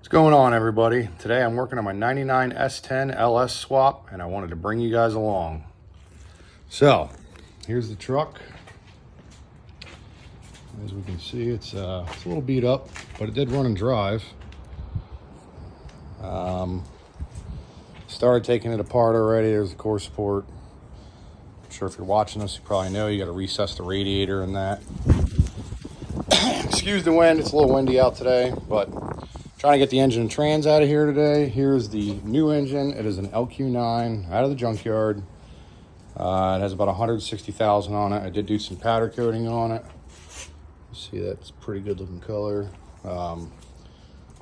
What's going on, everybody? Today I'm working on my 99 S10 LS swap, and I wanted to bring you guys along. So here's the truck. As we can see, it's a little beat up, but it did run and drive. Started taking it apart already. There's the core support. I'm sure if you're watching this, you probably know you got to recess the radiator and that. Excuse the wind, it's a little windy out today, but trying to get the engine and trans out of here today. Here's the new engine. It is an LQ9 out of the junkyard. It has about 160,000 on it. I did do some powder coating on it. See, that's pretty good looking color. Other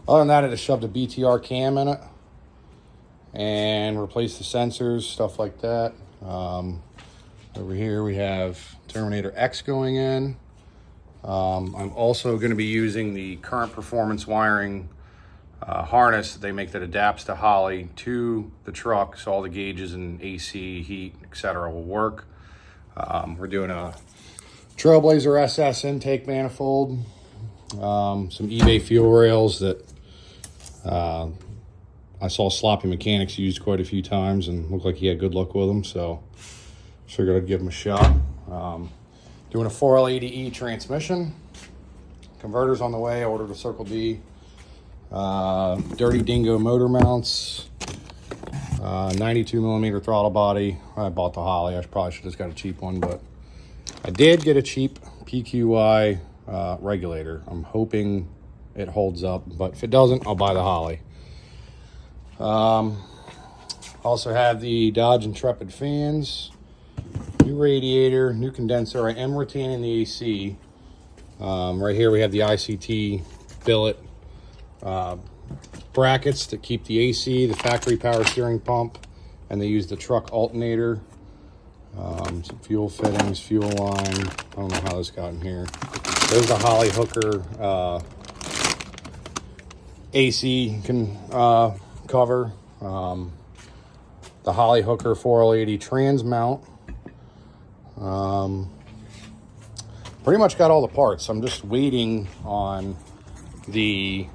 than that, I just shoved a BTR cam in it and replaced the sensors, stuff like that. Over here we have Terminator X going in. I'm also going to be using the current performance wiring harness that they make that adapts to Holley to the truck, so all the gauges and AC, heat, etc. will work. We're doing a Trailblazer SS intake manifold, some eBay fuel rails that I saw Sloppy Mechanics use quite a few times and looked like he had good luck with them, so figured I'd give him a shot. Doing a 4L80E transmission. Converters on the way. I ordered a Circle D. Dirty Dingo motor mounts. 92 millimeter throttle body. I bought the Holley. I probably should have just got a cheap one, but I did get a cheap PQY regulator. I'm hoping it holds up, but if it doesn't, I'll buy the Holley. Also have the Dodge Intrepid fans. New radiator, new condenser. I am retaining the AC. Right here we have the ICT billet brackets that keep the AC, the factory power steering pump, and they use the truck alternator. Some fuel fittings, fuel line. I don't know how this got in here. There's the Holley hooker AC cover. The Holley hooker 4L80 trans mount. Pretty much got all the parts. I'm just waiting on the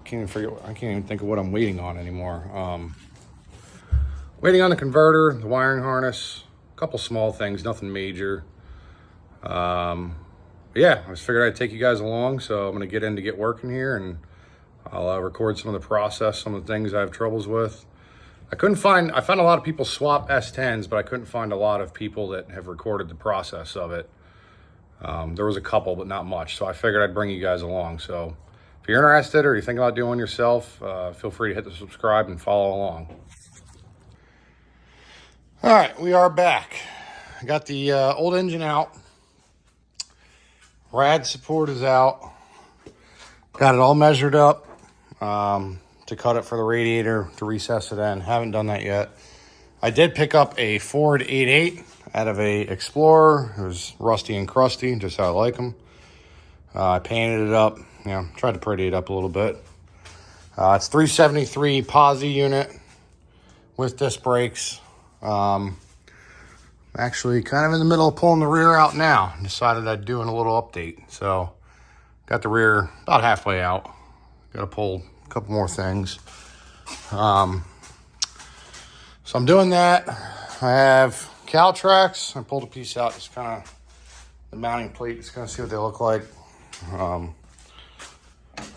I can't even think of what I'm waiting on anymore. Waiting on the converter, the wiring harness, a couple small things, nothing major. Yeah, I just figured I'd take you guys along, so I'm going to get working here, and I'll record some of the process, some of the things I have troubles with. I found a lot of people swap S10s, but I couldn't find a lot of people that have recorded the process of it. There was a couple, but not much, so I figured I'd bring you guys along. So if you're interested or you're thinking about doing yourself, feel free to hit the subscribe and follow along. All right, we are back. I got the old engine out. Rad support is out. Got it all measured up. To cut it for the radiator, to recess it in. Haven't done that yet. I did pick up a Ford 88 out of a Explorer. It was rusty and crusty, just how I like them. I painted it up, tried to pretty it up a little bit. It's 373 posi unit with disc brakes. Actually kind of in the middle of pulling the rear out now. Decided I'd do a little update. So got the rear about halfway out. Got to pull a couple more things. So I'm doing that. I have cowl tracks. I pulled a piece out, just kind of the mounting plate, just kind of see what they look like.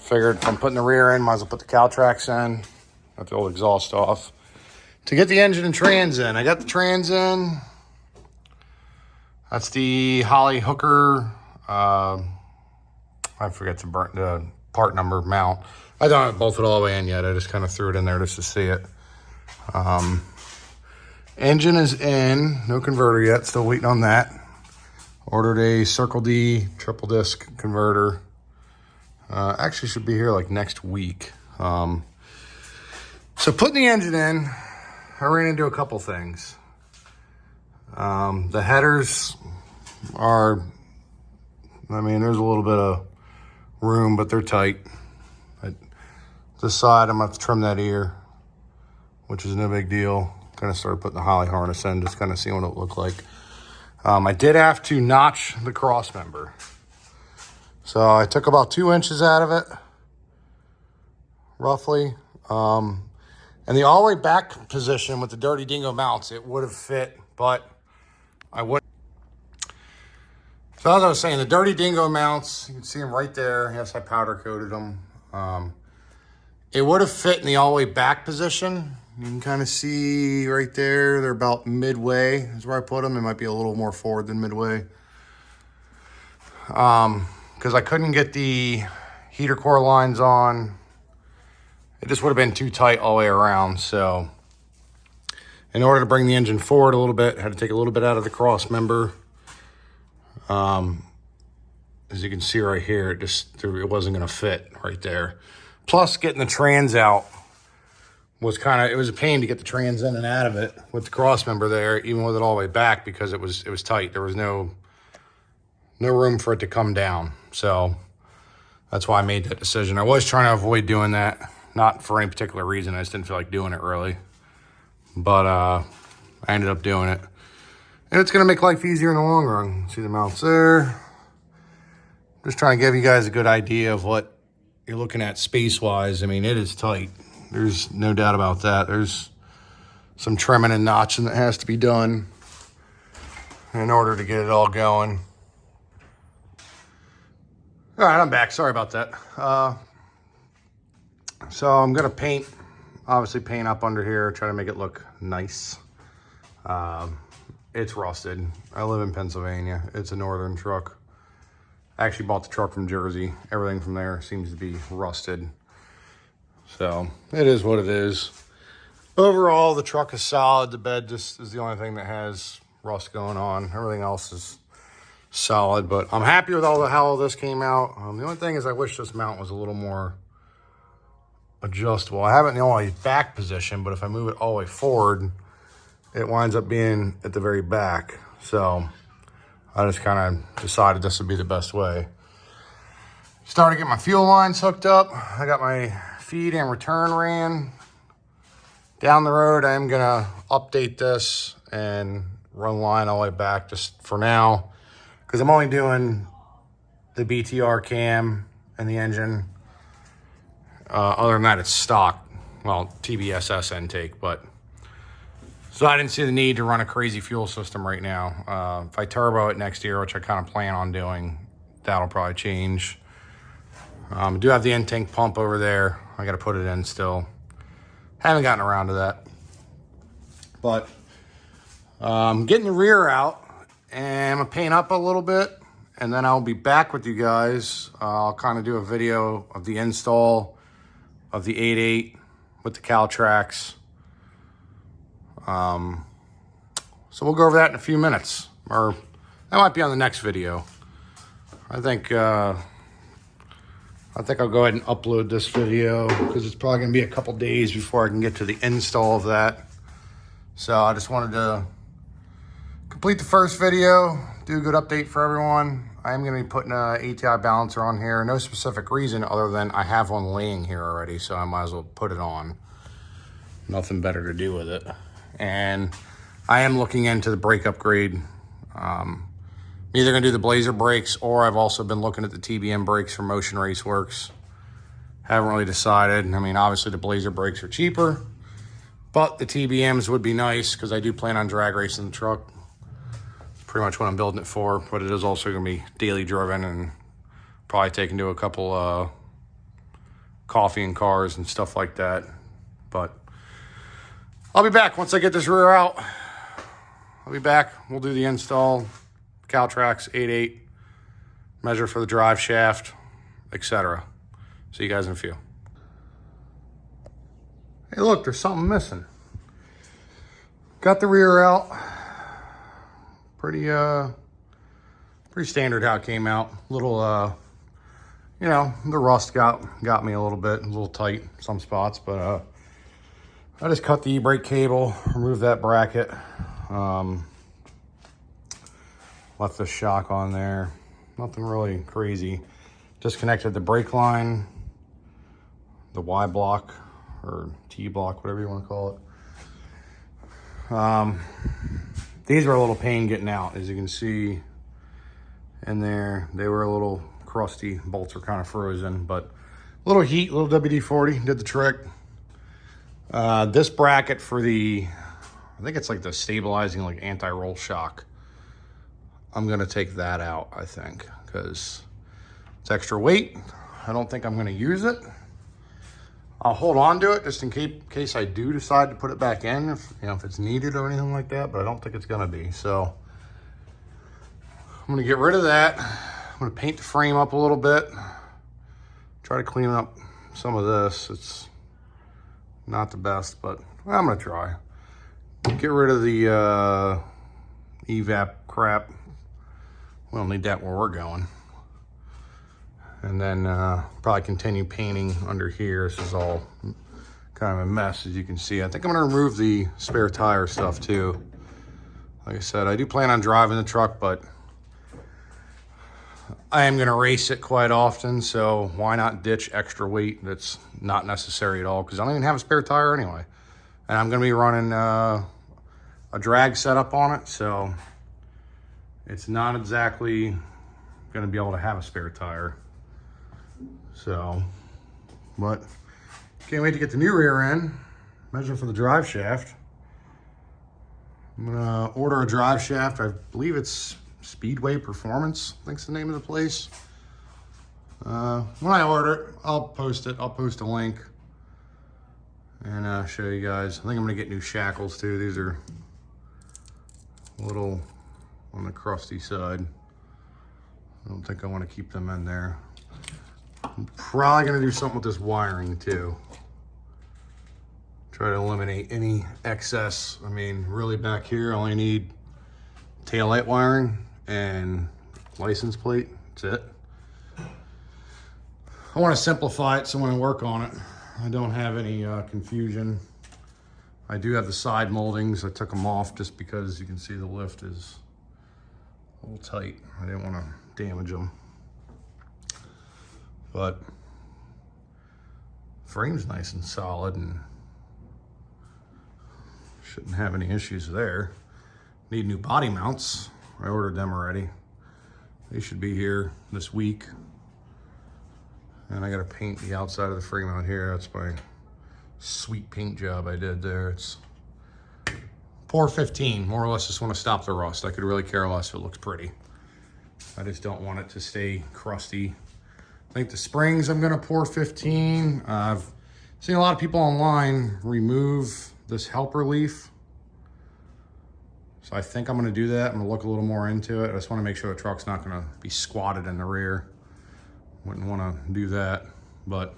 Figured if I'm putting the rear in, might as well put the cowl tracks in. Got the old exhaust off. To get the engine and trans in, I got the trans in. That's the Holley hooker. I forget the part number mount. I don't have bolted all the way in yet. I just kind of threw it in there just to see it. Engine is in. No converter yet. Still waiting on that. Ordered a Circle D triple disc converter. Actually should be here like next week. So putting the engine in, I ran into a couple things. The headers are, there's a little bit of room, but they're tight. This side, I'm going to have to trim that ear, which is no big deal. Kind of started putting the Holley harness in, just kind of seeing what it looked like. I did have to notch the cross member. So I took about 2 inches out of it. roughly. And the all the way back position with the Dirty Dingo mounts, it would have fit, but I would. So as I was saying, the Dirty Dingo mounts, you can see them right there. Yes, I powder coated them. It would have fit in the all the way back position. You can kind of see right there, they're about midway is where I put them. They might be a little more forward than midway. Because I couldn't get the heater core lines on. It just would have been too tight all the way around. So in order to bring the engine forward a little bit, I had to take a little bit out of the cross member. As you can see right here, it wasn't going to fit right there. Plus getting the trans out was it was a pain to get the trans in and out of it with the cross member there, even with it all the way back, because it was tight. There was no room for it to come down. So that's why I made that decision. I was trying to avoid doing that, not for any particular reason. I just didn't feel like doing it really. But I ended up doing it. And it's going to make life easier in the long run. See the mounts there. Just trying to give you guys a good idea of what you're looking at space-wise. I mean, it is tight. There's no doubt about that. There's some trimming and notching that has to be done in order to get it all going. All right, I'm back. Sorry about that. So I'm going to obviously paint up under here, try to make it look nice. It's rusted. I live in Pennsylvania. It's a northern truck. I actually bought the truck from Jersey. Everything from there seems to be rusted. So it is what it is. Overall, the truck is solid. The bed just is the only thing that has rust going on. Everything else is solid, but I'm happy with how all this came out. The only thing is I wish this mount was a little more adjustable. I have it in the all the way back position, but if I move it all the way forward, it winds up being at the very back. So I just kind of decided this would be the best way. Started getting my fuel lines hooked up. I got my feed and return ran. Down the road, I am gonna update this and run line all the way back just for now, because I'm only doing the BTR cam and the engine. Other than that, it's stock. Well, TBSS intake, but so I didn't see the need to run a crazy fuel system right now. If I turbo it next year, which I kind of plan on doing, that'll probably change. I do have the in-tank pump over there. I got to put it in still. Haven't gotten around to that. But getting the rear out, and I'm going to paint up a little bit, and then I'll be back with you guys. I'll kind of do a video of the install of the 8.8 with the Caltrax. So we'll go over that in a few minutes, or that might be on the next video. I think I'll go ahead and upload this video because it's probably gonna be a couple days before I can get to the install of that. So I just wanted to complete the first video, do a good update for everyone. I am gonna be putting a ATI balancer on here. No specific reason other than I have one laying here already, so I might as well put it on. Nothing better to do with it. And I am looking into the brake upgrade. I'm either gonna do the Blazer brakes, or I've also been looking at the TBM brakes from Motion Race Works. Haven't really decided. I mean, obviously the Blazer brakes are cheaper, but the TBMs would be nice because I do plan on drag racing the truck. Pretty much what I'm building it for, but it is also gonna be daily driven and probably taken to a couple coffee and cars and stuff like that. But I'll be back once I get this rear out. I'll be back. We'll do the install, Caltrax 8.8, measure for the drive shaft, etc. See you guys in a few. Hey, look, there's something missing. Got the rear out. Pretty standard how it came out. Little, you know, the rust got me a little bit, a little tight in some spots, but I just cut the e-brake cable, removed that bracket, left the shock on there. Nothing really crazy. Disconnected the brake line, the Y block or T block, whatever you want to call it. These were a little pain getting out, as you can see in there. They were a little crusty. Bolts are kind of frozen, but Little heat, little WD-40 did the trick. This bracket for the, I think it's like the stabilizing, like anti-roll shock. I'm gonna take that out, I think, because it's extra weight. I don't think I'm gonna use it. I'll hold on to it just in case I do decide to put it back in, if it's needed or anything like that, but I don't think it's gonna be. So I'm gonna get rid of that. I'm gonna paint the frame up a little bit. Try to clean up some of this. It's not the best, but I'm gonna try. Get rid of the evap crap. We don't need that where we're going. And then probably continue painting under here. This is all kind of a mess, as you can see. I think I'm gonna remove the spare tire stuff too. Like I said, I do plan on driving the truck, but I am gonna race it quite often, so why not ditch extra weight that's not necessary at all, because I don't even have a spare tire anyway. And I'm gonna be running a drag setup on it, so it's not exactly gonna be able to have a spare tire. So, but can't wait to get the new rear end. Measure for the drive shaft. I'm gonna order a drive shaft. I believe it's Speedway Performance, I think's the name of the place. When I order it, I'll post it. I'll post a link and show you guys. I think I'm gonna get new shackles too. These are a little on the crusty side. I don't think I want to keep them in there. I'm probably gonna do something with this wiring too. Try to eliminate any excess. I mean, really back here, I only need taillight wiring and license plate. That's it. I want to simplify it so when I work on it, I don't have any confusion. I do have the side moldings. I took them off just because you can see the lift is a little tight. I didn't want to damage them. But frame's nice and solid and shouldn't have any issues there. Need new body mounts. I ordered them already. They should be here this week. And I gotta paint the outside of the frame out here. That's my sweet paint job I did there. It's pour 15, more or less just want to stop the rust. I could really care less if it looks pretty. I just don't want it to stay crusty. I think the springs I'm gonna pour 15. I've seen a lot of people online remove this helper leaf. So I think I'm gonna do that. I'm gonna look a little more into it. I just wanna make sure the truck's not gonna be squatted in the rear. Wouldn't wanna do that, but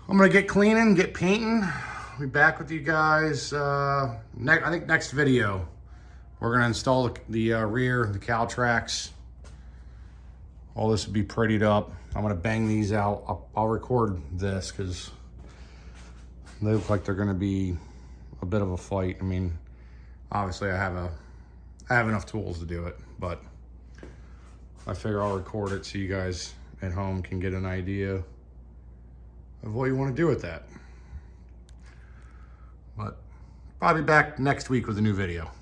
I'm gonna get cleaning, get painting. I'll be back with you guys, I think next video. We're gonna install the rear, the cow tracks. All this will be prettied up. I'm gonna bang these out. I'll record this because they look like they're gonna be a bit of a fight. I mean, obviously I have enough tools to do it, but I figure I'll record it so you guys at home can get an idea of what you want to do with that. But probably back next week with a new video.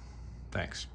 Thanks.